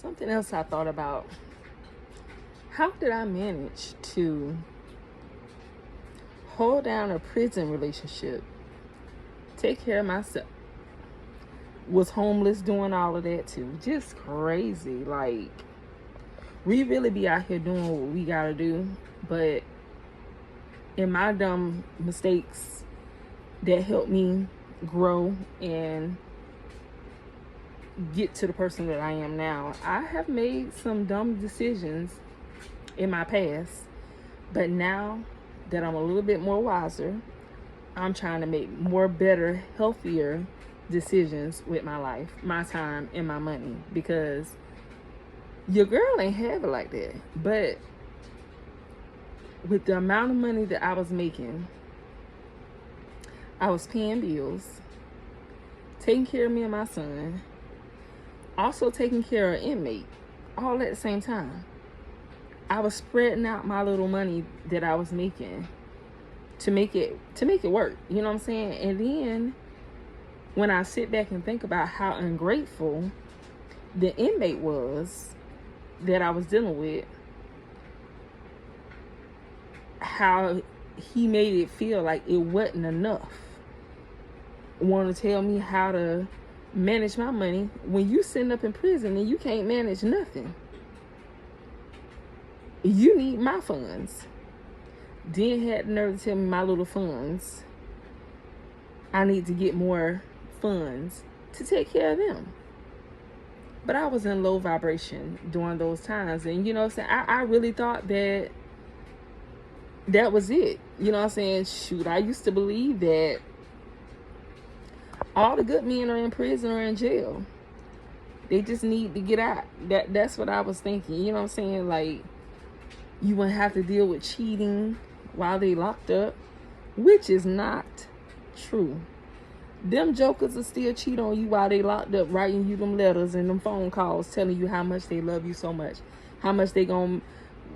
Something else I thought about. How did I manage to hold down a prison relationship, take care of myself, was homeless, doing all of that too? Just crazy. Like, we really be out here doing what we gotta do, but in my dumb mistakes that helped me grow and get to the person that I am now, I have made some dumb decisions in my past, but now that I'm a little bit more wiser, I'm trying to make more better, healthier decisions with my life, my time, and my money, because your girl ain't have it like that. But with the amount of money that I was making, I was paying bills, taking care of me and my son, also taking care of an inmate, all at the same time. I was spreading out my little money that I was making to make it work. You know what I'm saying? And then when I sit back and think about how ungrateful the inmate was that I was dealing with, how he made it feel like it wasn't enough, want to tell me how to manage my money when you sitting up in prison and you can't manage nothing. You need my funds. Then had the nerve to tell me my little funds, I need to get more funds to take care of them. But I was in low vibration during those times. And you know what I'm saying? I really thought that was it. You know what I'm saying? Shoot, I used to believe that all the good men are in prison or in jail. They just need to get out. That's what I was thinking. You know what I'm saying? Like, you wouldn't have to deal with cheating while they locked up, which is not true. Them jokers will still cheat on you while they locked up, writing you them letters and them phone calls telling you how much they love you so much, how much they gonna,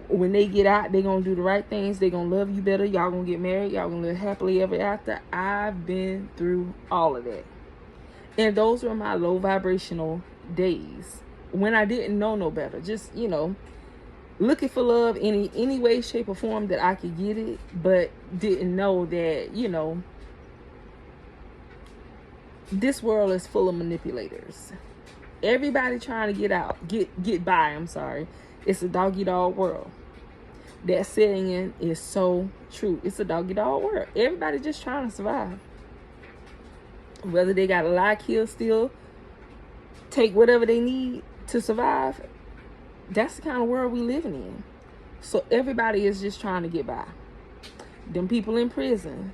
when they get out, they gonna do the right things, they gonna love you better, y'all gonna get married, y'all gonna live happily ever after. I've been through all of that, and those were my low vibrational days when I didn't know no better. Just, you know, looking for love any way, shape, or form that I could get it, but didn't know that, you know, this world is full of manipulators. Everybody trying to get by. I'm sorry. It's a doggy dog world. That saying is so true. It's a doggy dog world. Everybody just trying to survive. Whether they got to lie, kill, steal, take whatever they need to survive, that's the kind of world we living in. So everybody is just trying to get by. Them people in prison,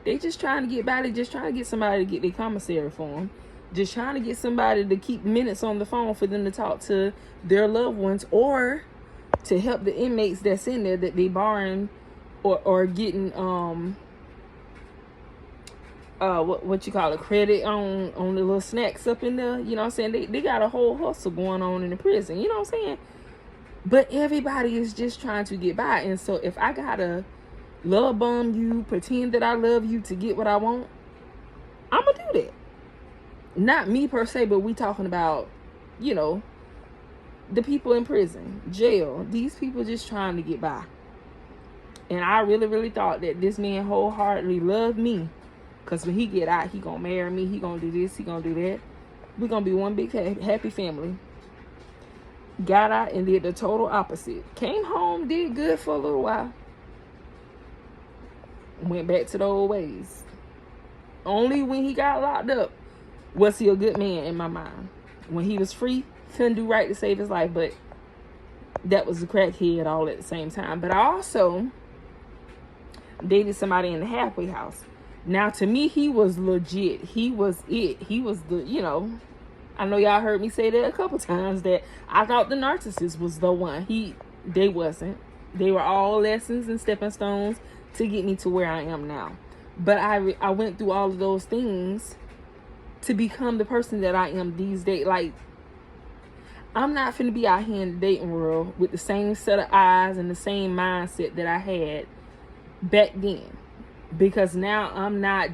they just trying to get by. They just trying to get somebody to get their commissary for them. Just trying to get somebody to keep minutes on the phone for them to talk to their loved ones, or to help the inmates that's in there that they borrowing or getting what you call it, credit on the little snacks up in there. You know what I'm saying? They got a whole hustle going on in the prison. You know what I'm saying? But everybody is just trying to get by. And so if I gotta love bomb you, pretend that I love you to get what I want, I'm gonna do that. Not me per se, but we talking about, you know, the people in prison, jail. These people just trying to get by. And I really, really thought that this man wholeheartedly loved me. Because when he get out, he gonna marry me. He gonna do this. He gonna do that. We're gonna be one big happy family. Got out and did the total opposite. Came home, did good for a little while. Went back to the old ways. Only when he got locked up was he a good man in my mind. When he was free, couldn't do right to save his life. But that was a crackhead all at the same time. But I also dated somebody in the halfway house. Now, to me, he was legit. He was it. He was the, you know, I know y'all heard me say that a couple times, that I thought the narcissist was the one. They wasn't. They were all lessons and stepping stones to get me to where I am now. But I went through all of those things to become the person that I am these days. Like, I'm not finna be out here in the dating world with the same set of eyes and the same mindset that I had back then. Because now I'm not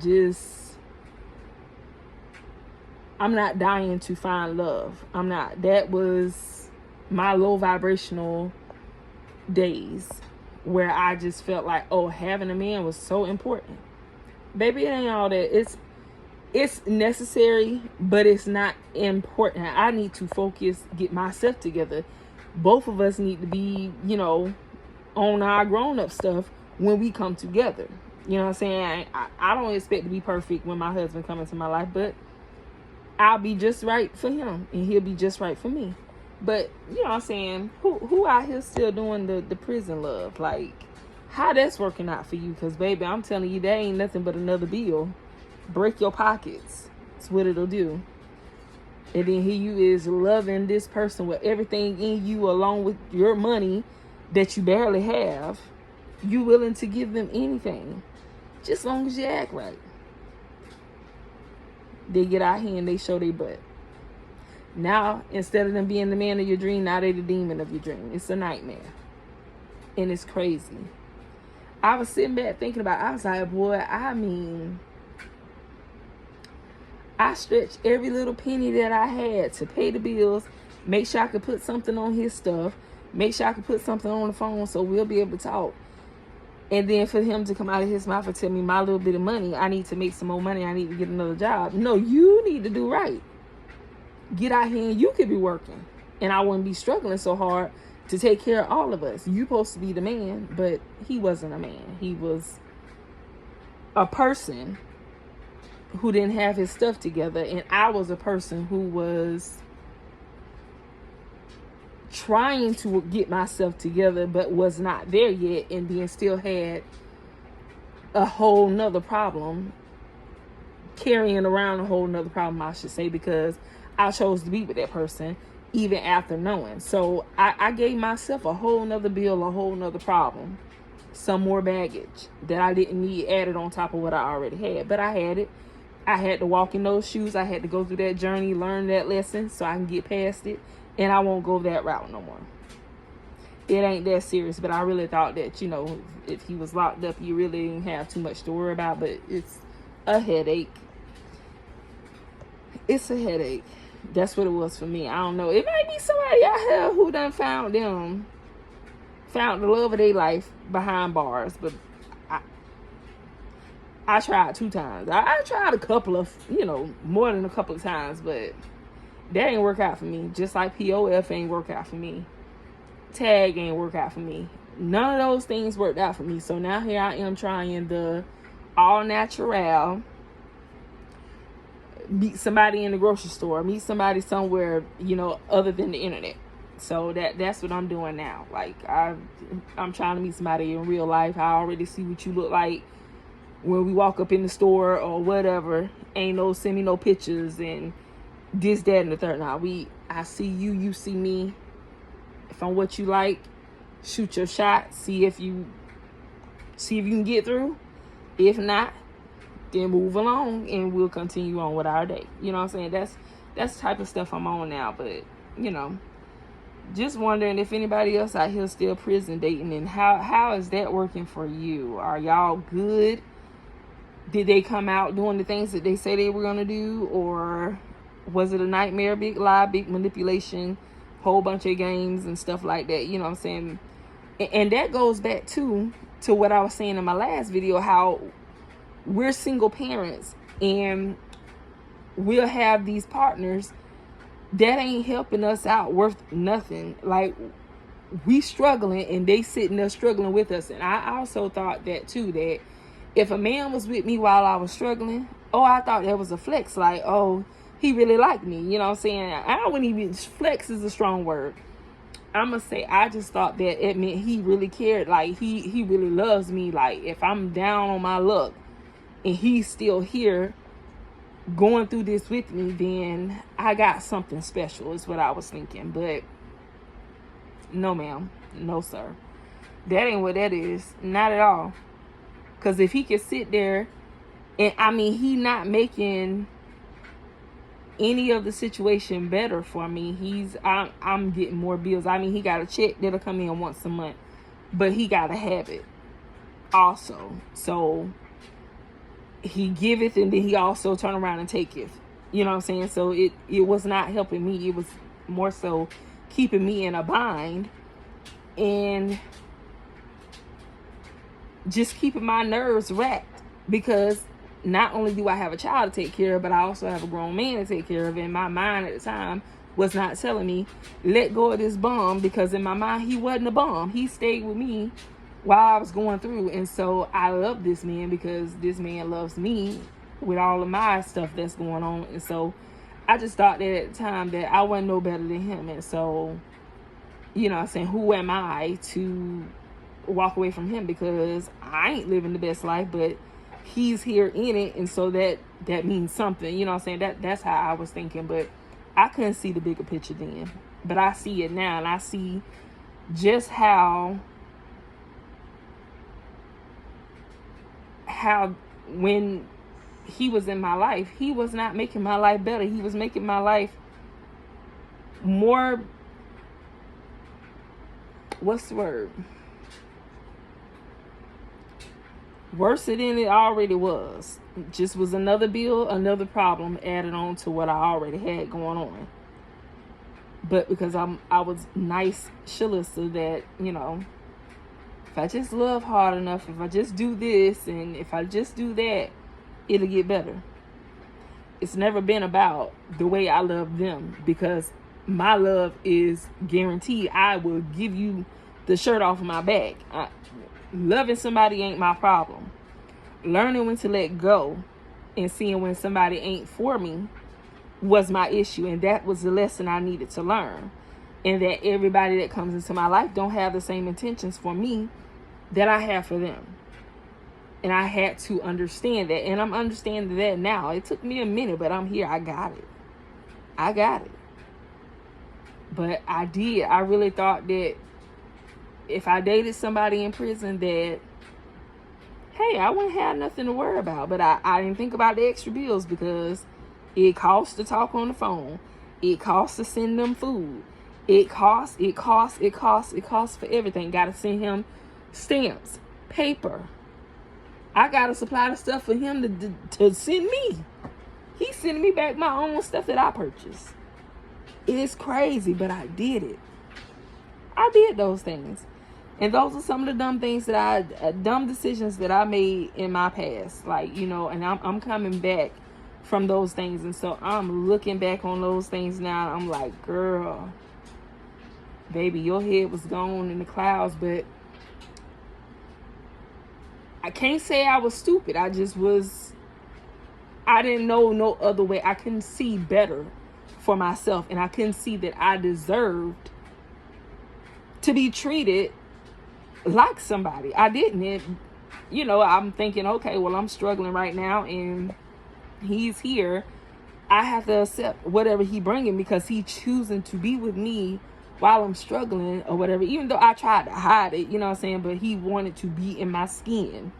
I'm not dying to find love. I'm not. That was my low vibrational days where I just felt like, oh, having a man was so important. Baby, it ain't all that. It's necessary, but it's not important. I need to focus, get myself together. Both of us need to be, on our grown-up stuff when we come together. You know what I'm saying? I don't expect to be perfect when my husband comes into my life, but I'll be just right for him, and he'll be just right for me. But, you know what I'm saying? Who out here still doing the prison love? Like, how that's working out for you? Because, baby, I'm telling you, that ain't nothing but another bill. Break your pockets. That's what it'll do. And then here you is loving this person with everything in you, along with your money that you barely have. You willing to give them anything, just as long as you act right. They get out here and they show their butt. Now, instead of them being the man of your dream, now they the demon of your dream. It's a nightmare. And it's crazy. I was sitting back thinking about it. I was like, boy, I stretched every little penny that I had to pay the bills, make sure I could put something on his stuff, make sure I could put something on the phone so we'll be able to talk. And then for him to come out of his mouth and tell me my little bit of money, I need to make some more money, I need to get another job. No, you need to do right. Get out here and you could be working. And I wouldn't be struggling so hard to take care of all of us. You supposed to be the man, but he wasn't a man. He was a person who didn't have his stuff together, and I was a person who was trying to get myself together but was not there yet, and then still had a whole nother problem, carrying around a whole nother problem, I should say, because I chose to be with that person even after knowing. So I gave myself a whole nother bill, a whole nother problem, some more baggage that I didn't need added on top of what I already had. But I had it. I had to walk in those shoes. I had to go through that journey, learn that lesson so I can get past it. And I won't go that route no more. It ain't that serious. But I really thought that, if he was locked up, you really didn't have too much to worry about. But it's a headache. It's a headache. That's what it was for me. I don't know. It might be somebody out here who done found the love of their life behind bars. But I tried 2 times. I tried a couple of, more than a couple of times, but that ain't work out for me. Just like POF ain't work out for me. Tag ain't work out for me. None of those things worked out for me. So now here I am trying the all natural. Meet somebody in the grocery store. Meet somebody somewhere, other than the internet. So that's what I'm doing now. Like I'm trying to meet somebody in real life. I already see what you look like when we walk up in the store or whatever. Ain't no send me no pictures and this, that, and the third. Now I see you, you see me. If I'm what you like, shoot your shot. See if you can get through. If not, then move along and we'll continue on with our day. You know what I'm saying? That's the type of stuff I'm on now. But just wondering if anybody else out here still prison dating, and how is that working for you? Are y'all good? Did they come out doing the things that they say they were going to do? Or was it a nightmare, big lie, big manipulation, whole bunch of games and stuff like that? You know what I'm saying? And that goes back to what I was saying in my last video, how we're single parents and we'll have these partners that ain't helping us out worth nothing. Like, we struggling and they sitting there struggling with us. And I also thought that too, that if a man was with me while I was struggling, I thought that was a flex. Like, he really liked me. You know what I'm saying? I wouldn't even, flex is a strong word. I'm going to say, I just thought that it meant he really cared. Like, he really loves me. Like, if I'm down on my luck and he's still here going through this with me, then I got something special, is what I was thinking. But no, ma'am. No, sir. That ain't what that is. Not at all. Because if he could sit there and, he not making any of the situation better for me. I'm getting more bills. He got a check that'll come in once a month, but he got to have it also. So he giveth and then he also turn around and taketh. You know what I'm saying? So it was not helping me. It was more so keeping me in a bind and just keeping my nerves racked, because not only do I have a child to take care of, but I also have a grown man to take care of. And my mind at the time was not telling me, let go of this bum, because in my mind, he wasn't a bum. He stayed with me while I was going through. And so I love this man because this man loves me with all of my stuff that's going on. And so I just thought that at the time that I wasn't no better than him. And so, you know what I'm saying, who am I to walk away from him, because I ain't living the best life, but he's here in it, and so that means something. You know what I'm saying? That's how I was thinking, but I couldn't see the bigger picture then. But I see it now, and I see just how when he was in my life, he was not making my life better. He was making my life more, what's the word? Worse than it already was. It just was another bill, another problem added on to what I already had going on. But because I was nice Shalissa, that, you know, if I just love hard enough, if I just do this, and if I just do that, it'll get better. It's never been about the way I love them, because my love is guaranteed. I will give you the shirt off of my back. Loving somebody ain't my problem. Learning when to let go and seeing when somebody ain't for me was my issue. And that was the lesson I needed to learn. And that everybody that comes into my life don't have the same intentions for me that I have for them. And I had to understand that. And I'm understanding that now. It took me a minute, but I'm here. I got it. But I did. I really thought that if I dated somebody in prison, that, hey, I wouldn't have nothing to worry about. But I didn't think about the extra bills, because it costs to talk on the phone. It costs to send them food. It costs for everything. Got to send him stamps, paper. I got to supply the stuff for him to send me. He's sending me back my own stuff that I purchased. It is crazy, but I did it. I did those things. And those are some of the dumb things dumb decisions that I made in my past. Like, you know, and I'm coming back from those things. And so I'm looking back on those things now. I'm like, girl, baby, your head was gone in the clouds. But I can't say I was stupid. I didn't know no other way. I couldn't see better for myself. And I couldn't see that I deserved to be treated like somebody. I didn't. And, you know, I'm thinking, okay, well, I'm struggling right now and he's here. I have to accept whatever he bringing, because he choosing to be with me while I'm struggling or whatever, even though I tried to hide it, you know what I'm saying? But he wanted to be in my skin,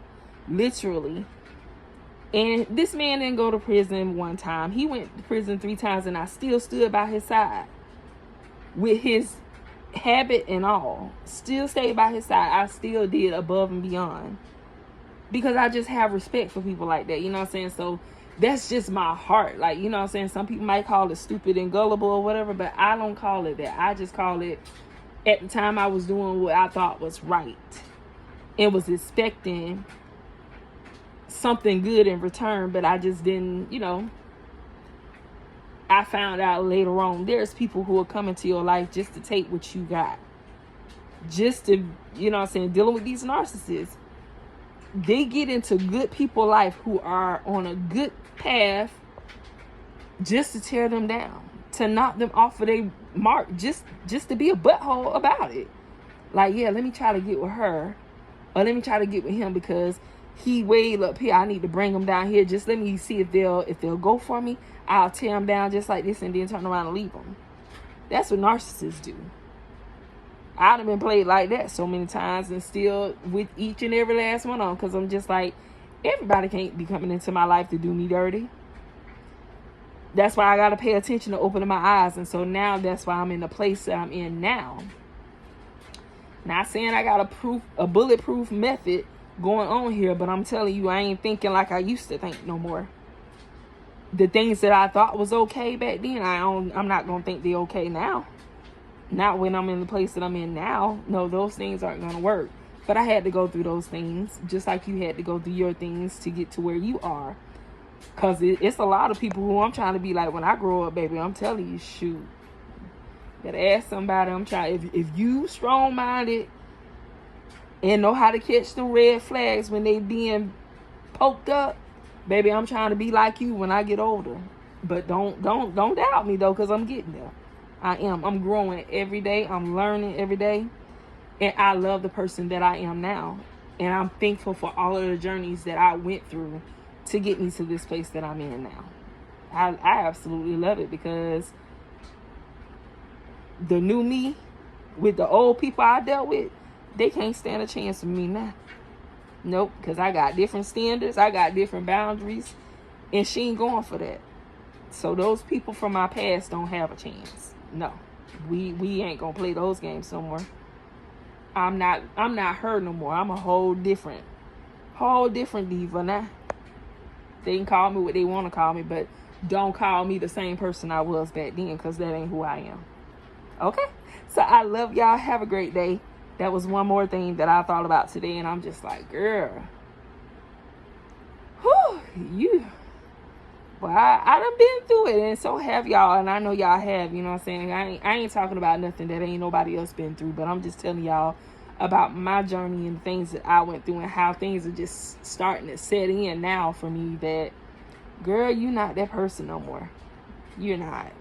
literally. And this man didn't go to prison one time. He went to prison 3 times, and I still stood by his side with his habit and all. Still stayed by his side. I still did above and beyond, because I just have respect for people like that, you know what I'm saying? So that's just my heart. Like, you know what I'm saying? Some people might call it stupid and gullible or whatever, but I don't call it that. I just call it, at the time I was doing what I thought was right and was expecting something good in return, but I just didn't, you know. I found out later on, there's people who are coming to your life just to take what you got. Just to, you know what I'm saying, dealing with these narcissists. They get into good people's life who are on a good path just to tear them down, to knock them off of their mark, just to be a butthole about it. Like, yeah, let me try to get with her, or let me try to get with him because he way up here. I need to bring him down here. Just let me see if they'll go for me. I'll tear them down just like this and then turn around and leave them. That's what narcissists do. I'd have been played like that so many times, and still with each and every last one of them, because I'm just like, everybody can't be coming into my life to do me dirty. That's why I got to pay attention to opening my eyes. And so now that's why I'm in the place that I'm in now. Not saying I got a bulletproof method going on here, but I'm telling you, I ain't thinking like I used to think no more. the things that I thought was okay back then, I'm not gonna think they're okay now. Not when I'm in the place that I'm in now. No, those things aren't gonna work. But I had to go through those things, just like you had to go through your things to get to where you are. Because it's a lot of people who I'm trying to be like when I grow up, baby. I'm telling you, shoot. Gotta ask somebody. I'm trying. If you strong-minded and know how to catch them red flags when they being poked up, baby, I'm trying to be like you when I get older. But don't doubt me, though, because I'm getting there. I am. I'm growing every day. I'm learning every day. And I love the person that I am now. And I'm thankful for all of the journeys that I went through to get me to this place that I'm in now. I absolutely love it, because the new me with the old people I dealt with, they can't stand a chance with me now. Nope, because I got different standards. I got different boundaries. And she ain't going for that. So those people from my past don't have a chance. No, we ain't gonna play those games no more. I'm not her no more. I'm a whole different diva now. They can call me what they want to call me, but don't call me the same person I was back then, because that ain't who I am. Okay? So I love y'all. Have a great day. That was one more thing that I thought about today, and I'm just like, girl. Whew, you. Well, I done been through it, and so have y'all, and I know y'all have, you know what I'm saying? I ain't talking about nothing that ain't nobody else been through, but I'm just telling y'all about my journey and things that I went through and how things are just starting to set in now for me that, girl, you're not that person no more. You're not.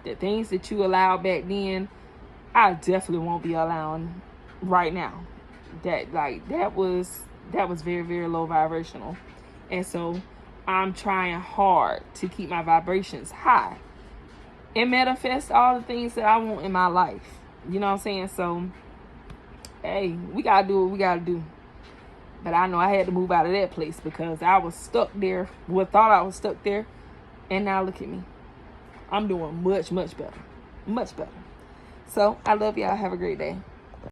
The things that you allowed back then, I definitely won't be allowing right now. That was very, very low vibrational. And so I'm trying hard to keep my vibrations high and manifest all the things that I want in my life. You know what I'm saying? So, hey, we got to do what we got to do. But I know I had to move out of that place because I was stuck there. Thought I was stuck there. And now look at me. I'm doing much, much better. Much better. So, I love y'all. Have a great day.